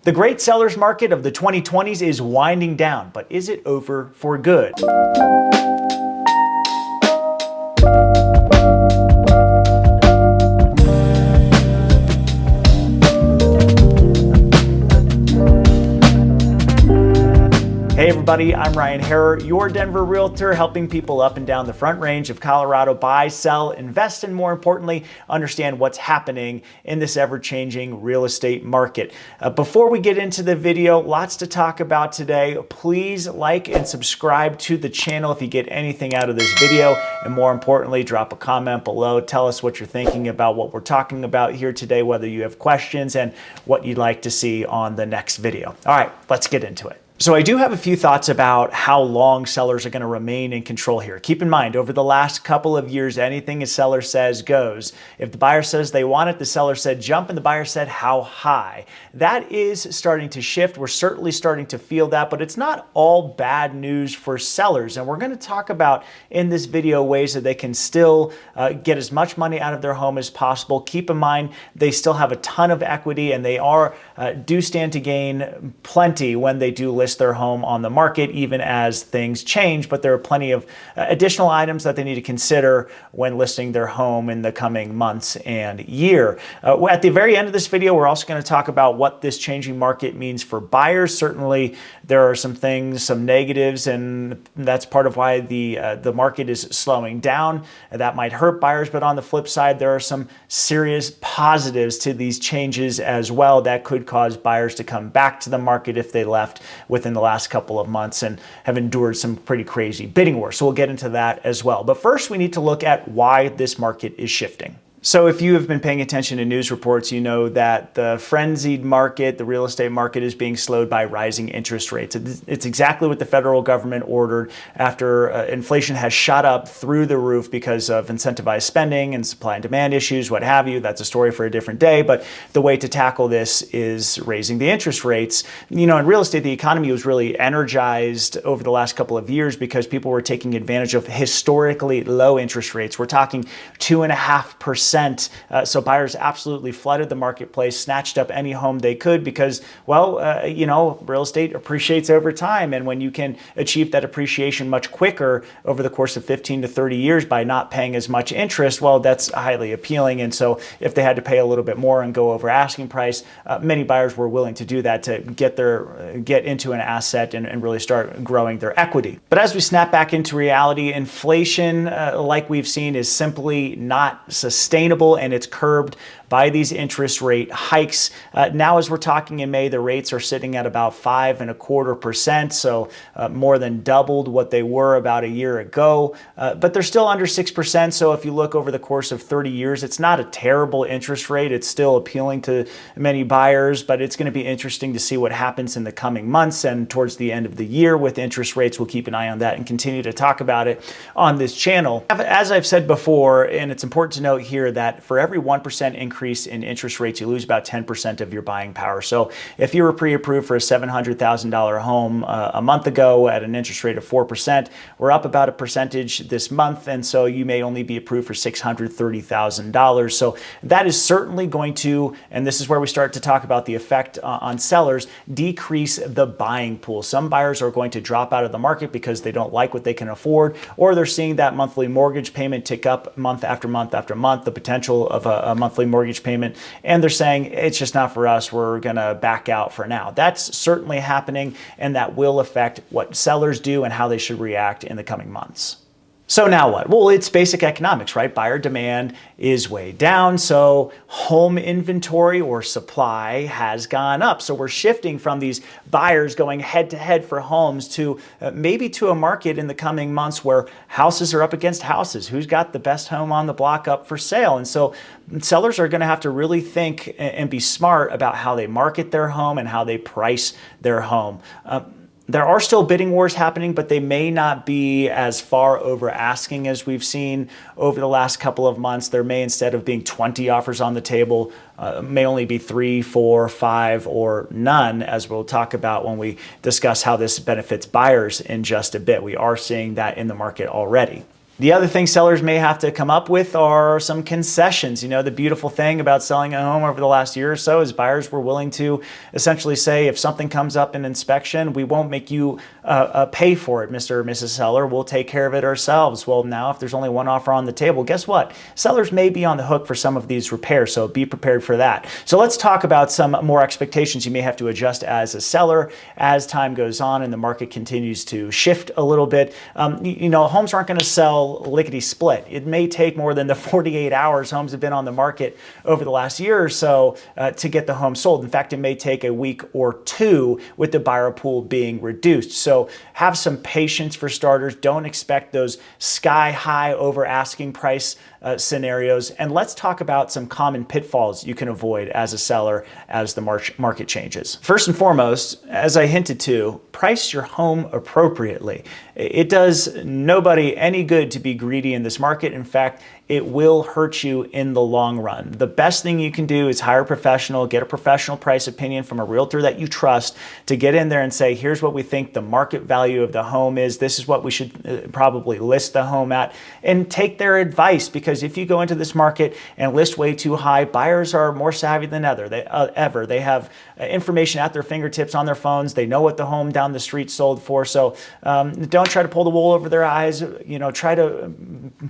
The great seller's market of the 2020s is winding down, but is it over for good? Hey everybody, I'm Haarer, your Denver Realtor, helping people up and down the Front Range of Colorado buy, sell, invest, and more importantly, understand what's happening in this ever-changing real estate market. Before we get into the video, lots to talk about today. Please like and subscribe to the channel if you get anything out of this video, and more importantly, drop a comment below. Tell us what you're thinking about what we're talking about here today, whether you have questions and what you'd like to see on the next video. All right, let's get into it. So I do have a few thoughts about how long sellers are going to remain in control here. Keep in mind, over the last couple of years, anything a seller says goes. If the buyer says they want it, the seller said jump, and the buyer said how high. That is starting to shift. We're certainly starting to feel that, but it's not all bad news for sellers. And we're going to talk about in this video ways that they can still get as much money out of their home as possible. Keep in mind, they still have a ton of equity, and they do stand to gain plenty when they do list their home on the market, even as things change. But there are plenty of additional items that they need to consider when listing their home in the coming months and year. At the very end of this video, we're also going to talk about what this changing market means for buyers. Certainly, there are some things, some negatives, and that's part of why the market is slowing down. That might hurt buyers, but on the flip side, there are some serious positives to these changes as well that could cause buyers to come back to the market if they left within the last couple of months and have endured some pretty crazy bidding wars. So we'll get into that as well. But first, we need to look at why this market is shifting. So if you have been paying attention to news reports, you know that the frenzied market, the real estate market, is being slowed by rising interest rates. It's exactly what the federal government ordered after inflation has shot up through the roof because of incentivized spending and supply and demand issues, what have you. That's a story for a different day. But the way to tackle this is raising the interest rates. You know, in real estate, the economy was really energized over the last couple of years because people were taking advantage of historically low interest rates. We're talking 2.5%. So buyers absolutely flooded the marketplace, snatched up any home they could because, well, you know, real estate appreciates over time. And when you can achieve that appreciation much quicker over the course of 15 to 30 years by not paying as much interest, well, that's highly appealing. And so if they had to pay a little bit more and go over asking price, many buyers were willing to do that to get into an asset and really start growing their equity. But as we snap back into reality, inflation, like we've seen, is simply not sustainable, and it's curbed by these interest rate hikes. Now, as we're talking in May, the rates are sitting at about 5.25%, so more than doubled what they were about a year ago. But they're still under 6%. So if you look over the course of 30 years, it's not a terrible interest rate. It's still appealing to many buyers, but it's going to be interesting to see what happens in the coming months and towards the end of the year with interest rates. We'll keep an eye on that and continue to talk about it on this channel. As I've said before, and it's important to note here that for every 1% increase in interest rates, you lose about 10% of your buying power. So if you were pre-approved for a $700,000 home a month ago at an interest rate of 4%, we're up about a percentage this month, and so you may only be approved for $630,000. So that is certainly going to, and this is where we start to talk about the effect on sellers, decrease the buying pool. Some buyers are going to drop out of the market because they don't like what they can afford, or they're seeing that monthly mortgage payment tick up month after month after month, the potential of a monthly mortgage payment, and they're saying it's just not for us, we're gonna back out for now. That's certainly happening, and that will affect what sellers do and how they should react in the coming months. So now what? Well, it's basic economics, right? Buyer demand is way down, so home inventory or supply has gone up. So we're shifting from these buyers going head to head for homes to maybe to a market in the coming months where houses are up against houses. Who's got the best home on the block up for sale? And so sellers are going to have to really think and be smart about how they market their home and how they price their home. There are still bidding wars happening, but they may not be as far over asking as we've seen over the last couple of months. There may, instead of being 20 offers on the table, may only be 3, 4, 5, or none, as we'll talk about when we discuss how this benefits buyers in just a bit. We are seeing that in the market already. The other thing sellers may have to come up with are some concessions. You know, the beautiful thing about selling a home over the last year or so is buyers were willing to essentially say, if something comes up in inspection, we won't make you pay for it, Mr. or Mrs. Seller. We'll take care of it ourselves. Well, now if there's only one offer on the table, guess what? Sellers may be on the hook for some of these repairs, so be prepared for that. So let's talk about some more expectations you may have to adjust as a seller as time goes on and the market continues to shift a little bit. You know, homes aren't going to sell lickety split. It may take more than the 48 hours homes have been on the market over the last year or so to get the home sold. In fact, it may take a week or two with the buyer pool being reduced. So have some patience for starters. Don't expect those sky high over asking price scenarios. And let's talk about some common pitfalls you can avoid as a seller as the market changes. First and foremost, as I hinted to, price your home appropriately. It does nobody any good to be greedy in this market. In fact, it will hurt you in the long run. The best thing you can do is hire a professional, get a professional price opinion from a realtor that you trust to get in there and say, here's what we think the market value of the home is. This is what we should probably list the home at, and take their advice, because if you go into this market and list way too high, buyers are more savvy than ever. They have information at their fingertips on their phones. They know what the home down the street sold for. So don't try to pull the wool over their eyes. You know, try to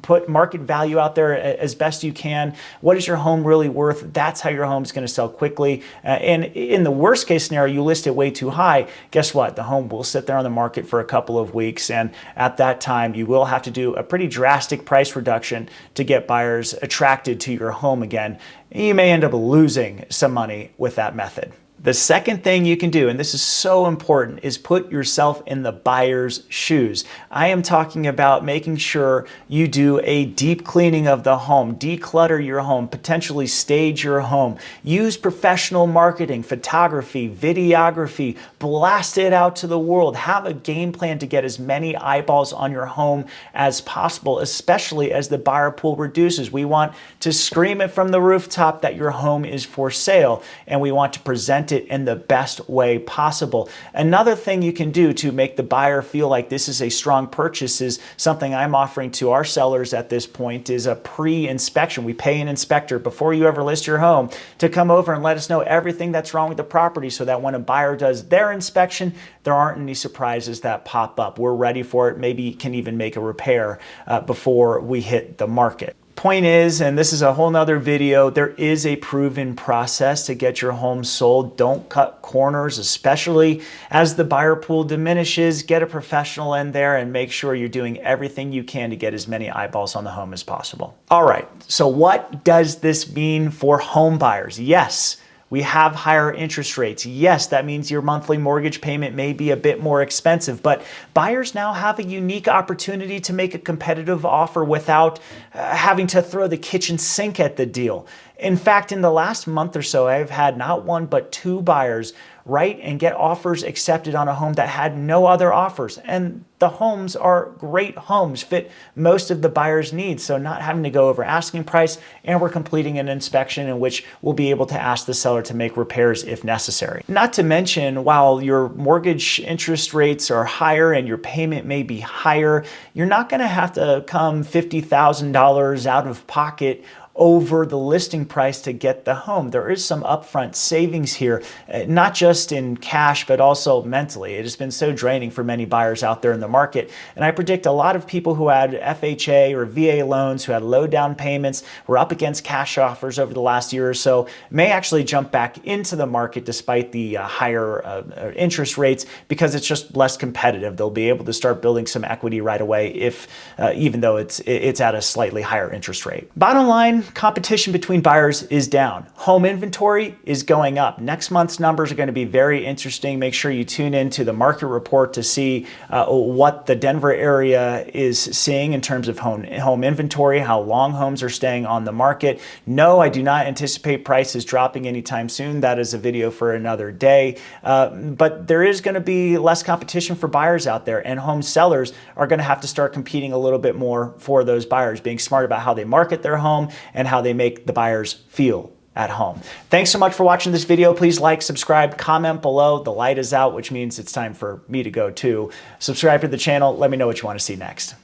put market value out there as best you can. What is your home really worth? That's how your home is going to sell quickly. And in the worst case scenario, you list it way too high. Guess what? The home will sit there on the market for a couple of weeks. And at that time, you will have to do a pretty drastic price reduction to get buyers attracted to your home again. You may end up losing some money with that method. The second thing you can do, and this is so important, is put yourself in the buyer's shoes. I am talking about making sure you do a deep cleaning of the home, declutter your home, potentially stage your home, use professional marketing, photography, videography, blast it out to the world, have a game plan to get as many eyeballs on your home as possible, especially as the buyer pool reduces. We want to scream it from the rooftop that your home is for sale, and we want to present it in the best way possible. Another thing you can do to make the buyer feel like this is a strong purchase is something I'm offering to our sellers at this point is a pre-inspection. We pay an inspector before you ever list your home to come over and let us know everything that's wrong with the property, so that when a buyer does their inspection, there aren't any surprises that pop up. We're ready for it, maybe can even make a repair before we hit the market. Point is, and this is a whole nother video, there is a proven process to get your home sold. Don't cut corners, especially as the buyer pool diminishes. Get a professional in there and make sure you're doing everything you can to get as many eyeballs on the home as possible. All right, so what does this mean for home buyers? Yes, we have higher interest rates. Yes, that means your monthly mortgage payment may be a bit more expensive, but buyers now have a unique opportunity to make a competitive offer without having to throw the kitchen sink at the deal. In fact, in the last month or so, I've had not one, but two buyers write and get offers accepted on a home that had no other offers. And the homes are great homes, fit most of the buyer's needs. So not having to go over asking price, and we're completing an inspection in which we'll be able to ask the seller to make repairs if necessary. Not to mention, while your mortgage interest rates are higher and your payment may be higher, you're not going to have to come $50,000 out of pocket over the listing price to get the home. There is some upfront savings here, not just in cash, but also mentally. It has been so draining for many buyers out there in the market. And I predict a lot of people who had FHA or VA loans, who had low down payments, were up against cash offers over the last year or so, may actually jump back into the market despite the higher interest rates, because it's just less competitive. They'll be able to start building some equity right away, if even though it's at a slightly higher interest rate. Bottom line, competition between buyers is down. Home inventory is going up. Next month's numbers are going to be very interesting. Make sure you tune into the market report to see what the Denver area is seeing in terms of home inventory, how long homes are staying on the market. No, I do not anticipate prices dropping anytime soon. That is a video for another day. But there is going to be less competition for buyers out there, and home sellers are going to have to start competing a little bit more for those buyers, being smart about how they market their home and how they make the buyers feel at home. Thanks so much for watching this video. Please like, subscribe, comment below. The light is out, which means it's time for me to go too. Subscribe to the channel. Let me know what you want to see next.